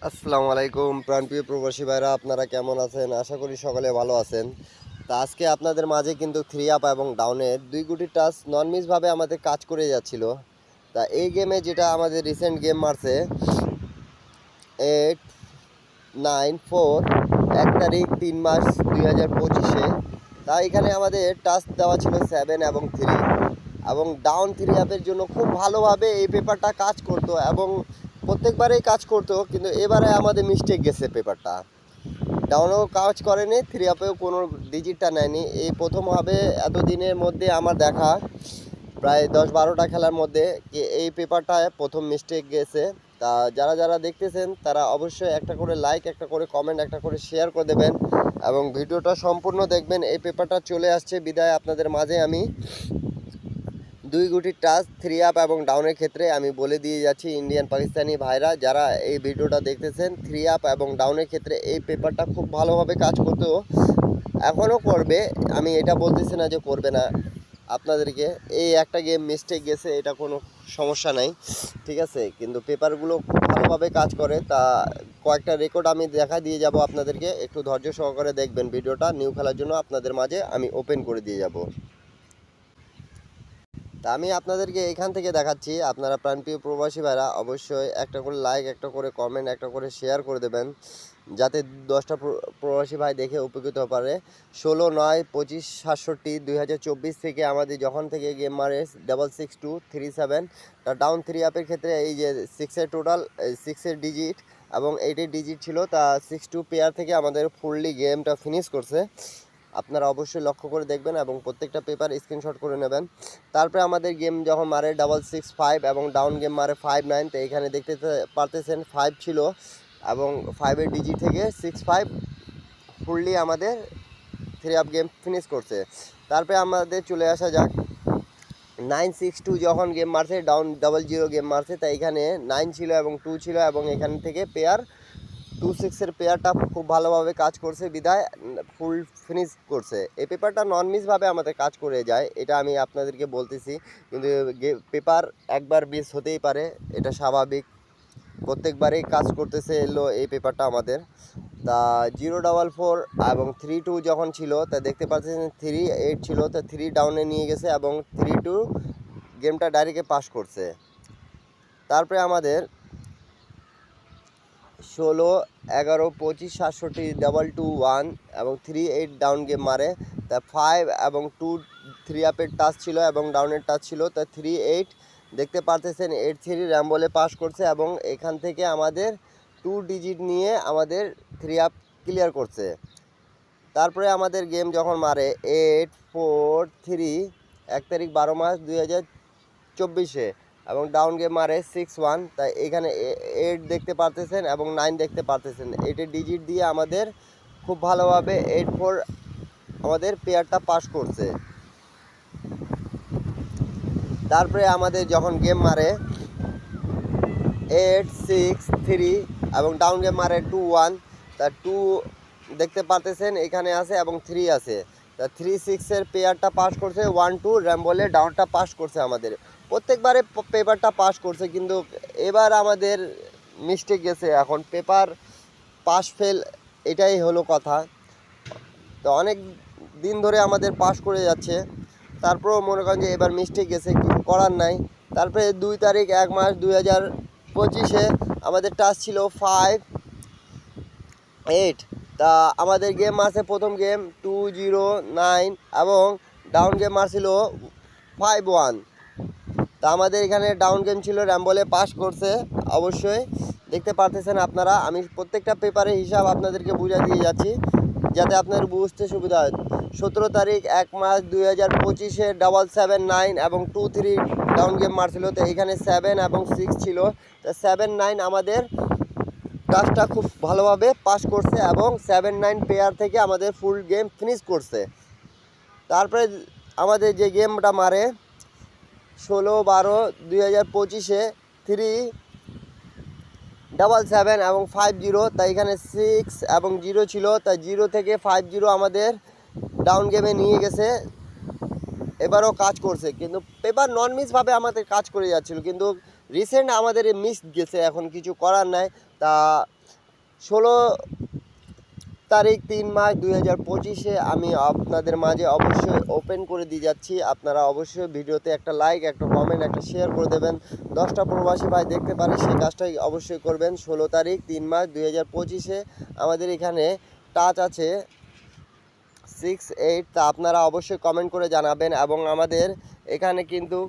আসসালামু আলাইকুম প্রাণপ্রিয় প্রবাসী ভাইরা, আপনারা কেমন আছেন? আশা করি সকলে ভালো আছেন। তা আজকে আপনাদের মাঝে কিন্তু থ্রি আপ এবং ডাউনের দুই গুটি টাচ নন মিসভাবে আমাদের কাজ করে যাচ্ছিল। তা এই গেমে যেটা আমাদের রিসেন্ট গেম মারছে 8-9-4 1 তারিখ 3 মাস 2025-এ। তা এখানে আমাদের টাচ দেওয়া ছিল 7 এবং 3 এবং ডাউন থ্রি আপের জন্য খুব ভালোভাবে এই পেপারটা কাজ করতো এবং প্রত্যেকবারেই কাজ করতো, কিন্তু এবারে আমাদের মিস্টেক গেছে। পেপারটা ডাউনেও কাজ করেনি, থ্রি আপেও কোনো ডিজিটটা নেয়নি। এই প্রথম হবে এতদিনের মধ্যে আমার দেখা প্রায় 10-12টা খেলার মধ্যে এই পেপারটায় প্রথম মিস্টেক গেছে। তা যারা যারা দেখতেছেন তারা অবশ্যই একটা করে লাইক, একটা করে কমেন্ট, একটা করে শেয়ার করে দেবেন এবং ভিডিওটা সম্পূর্ণ দেখবেন। এই পেপারটা চলে আসছে বিদায় আপনাদের মাঝে আমি দুই গুটি টাচ থ্রি আপ এবং ডাউনের ক্ষেত্রে আমি বলে দিয়ে যাচ্ছি ইন্ডিয়ান পাকিস্তানি ভাইরা যারা এই ভিডিওটা দেখতেছেন, থ্রি আপ এবং ডাউনের ক্ষেত্রে এই পেপারটা খুব ভালোভাবে কাজ করতেও এখনও করবে। আমি এটা বলতেছি না যে করবে না। আপনাদেরকে এই একটা গেম মিস্টেক গেছে, এটা কোনো সমস্যা নাই, ঠিক আছে, কিন্তু পেপারগুলো খুব ভালোভাবে কাজ করে। তা কয়েকটা রেকর্ড আমি দেখা দিয়ে যাব আপনাদেরকে, একটু ধৈর্য সহকারে দেখবেন ভিডিওটা। নিউ খেলার জন্য আপনাদের মাঝে আমি ওপেন করে দিয়ে যাব। তা আমি আপনাদেরকে এখান থেকে দেখাচ্ছি। আপনারা প্রাণপ্রিয় প্রবাসী ভাইরা অবশ্যই একটা করে লাইক, একটা করে কমেন্ট, একটা করে শেয়ার করে দেবেন যাতে 10টা প্রবাসী ভাই দেখে উপকৃত পারে। 16-9-25-67-2024 থেকে আমাদের যখন থেকে গেম মারে 66237 তা ডাউন থ্রি আপের ক্ষেত্রে এই যে সিক্সের টোটাল 6-এর ডিজিট এবং 8-এর ডিজিট ছিল, তা 6-2 পেয়ার থেকে আমাদের ফুললি গেমটা ফিনিশ করছে। আপনারা অবশ্যই লক্ষ্য করে দেখবেন এবং প্রত্যেকটা পেপার স্ক্রিনশট করে নেবেন। তারপরে আমাদের গেম যখন মারে 665 এবং ডাউন গেম মারে 59, তো এখানে দেখতে পারতেছেন 5 ছিল এবং 5-এর ডিজিট থেকে 65 ফুললি আমাদের থ্রি আপ গেম ফিনিশ করছে। তারপরে আমাদের চলে আসা যাক 962 যখন গেম মারছে ডাউন 00 গেম মারছে, তাই এখানে 9 ছিল এবং 2 ছিল এবং এখান থেকে পেয়ার 2-6-এর পেয়ারটা খুব ভালোভাবে কাজ করছে বিদায় ফুল ফিনিশ করছে। এই পেপারটা নন মিসভাবে আমাদের কাজ করে যায়, এটা আমি আপনাদেরকে বলতেছি, কিন্তু পেপার একবার মিস হতেই পারে, এটা স্বাভাবিক। প্রত্যেকবারেই কাজ করতেছে এলো এই পেপারটা আমাদের। তা 0-4 এবং 3-2 যখন ছিল, তা দেখতে পাচ্ছেন 3-8 ছিল, তা 3 ডাউনে নিয়ে গেছে এবং 3-2 গেমটা ডাইরেক্টে পাস করছে। তারপরে আমাদের 16-11-25-67-221 এবং 3-8 ডাউন গেম মারে, তা 5 এবং 2 থ্রি আপের টাচ ছিল এবং ডাউনের টাচ ছিল, তা 3-8 দেখতে পারতেছেন 8-3 র্যাম্বলে পাস করছে এবং এখান থেকে আমাদের 2 ডিজিট নিয়ে আমাদের থ্রি আপ ক্লিয়ার করছে। তারপরে আমাদের গেম যখন মারে 8-4-3 1 তারিখ 12 মাস 2024-এ এবং ডাউন গেম মারে 6-1, তাই এখানে 8 দেখতে পারতেছেন এবং 9 দেখতে পারতেছেন। 8-এর ডিজিট দিয়ে আমাদের খুব ভালোভাবে 8-4 আমাদের পেয়ারটা পাস করছে। তারপরে আমাদের যখন গেম মারে 8-6-3 এবং ডাউন গেম মারে 2-1, তা 2 দেখতে পারতেছেন এখানে আছে এবং 3 আছে, তা 3-6-এর পেয়ারটা পাস করছে। 1-2 র্যাম্বলে ডাউনটা পাস করছে আমাদের। প্রত্যেকবারে পেপারটা পাস করছে, কিন্তু এবার আমাদের মিস্টেক গেছে। এখন পেপার পাস ফেল এটাই হলো কথা। তো অনেক দিন ধরে আমাদের পাস করে যাচ্ছে, তারপরেও মনে করেন যে এবার মিস্টেক গেছে, কিছু করার নাই। তারপরে 2 তারিখ 1 মাস 2025-এ আমাদের টাচ ছিল 5-8, তা আমাদের গেম মারছে প্রথম গেম 2-0-9 এবং ডাউন গেম মারছিল 5-1। তা আমাদের এখানে ডাউন গেম ছিল, র্যাম্বলে পাস করছে। অবশ্যই দেখতে পারতেছেন আপনারা, আমি প্রত্যেকটা পেপারের হিসাব আপনাদেরকে বুঝিয়ে দিয়ে যাচ্ছি যাতে আপনার বুঝতে সুবিধা হয়। 17 তারিখ 1 মাস 2025-এ 7-7-9 এবং 2-3 ডাউন গেম মারছিল, তো এখানে 7 এবং 6 ছিল, তো 7-9 আমাদের কাজটা খুব ভালোভাবে পাস করছে এবং 7-9 পেয়ার থেকে আমাদের ফুল গেম ফিনিশ করছে। তারপরে আমাদের যে গেমটা মারে 16-12-2025-এ 3-7-7 এবং 5-0, তাই এখানে 6 এবং 0 ছিল, তাই 0 থেকে 5-0 আমাদের ডাউন গেমে নিয়ে গেছে। এবারও কাজ করছে, কিন্তু পেপার নন মিসভাবে আমাদের কাজ করে যাচ্ছিল, কিন্তু রিসেন্ট আমাদের মিস গেছে, এখন কিছু করার নাই। তা 16 তারিখ 3 মাস 2025 আমি আপনাদের মাঝে অবশ্যই ওপেন করে দিয়ে যাচ্ছি। আপনারা অবশ্যই ভিডিওতে একটা লাইক, একটা কমেন্ট, একটা শেয়ার করে দেবেন। 10টা প্রবাসী ভাই দেখতে পারে সেই কাজটাই অবশ্যই করবেন। 16 তারিখ 3 মাস 2025 আমাদের এখানে টাচ আছে 68। তা আপনারা অবশ্যই কমেন্ট করে জানাবেন। এবং আমাদের এখানে কিন্তু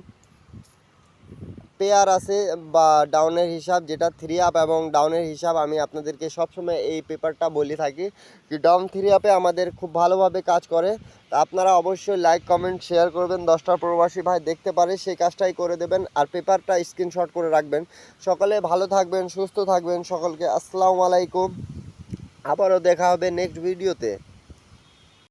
পেয়ার আছে বা ডাউনের হিসাব, যেটা 3 আপ এবং ডাউনের হিসাব আমি আপনাদেরকে সবসময় এই পেপারটা বলে থাকি যে ডাউন 3 আপে আমাদের খুব ভালোভাবে কাজ করে। তা আপনারা অবশ্যই লাইক কমেন্ট শেয়ার করবেন, 10টা প্রবাসী ভাই দেখতে পারে সেই কাজটাই করে দেবেন। আর পেপারটা স্ক্রিনশট করে রাখবেন। সকলে ভালো থাকবেন, সুস্থ থাকবেন। সকলকে আসসালামু আলাইকুম। আবারও দেখা হবে নেক্সট ভিডিওতে।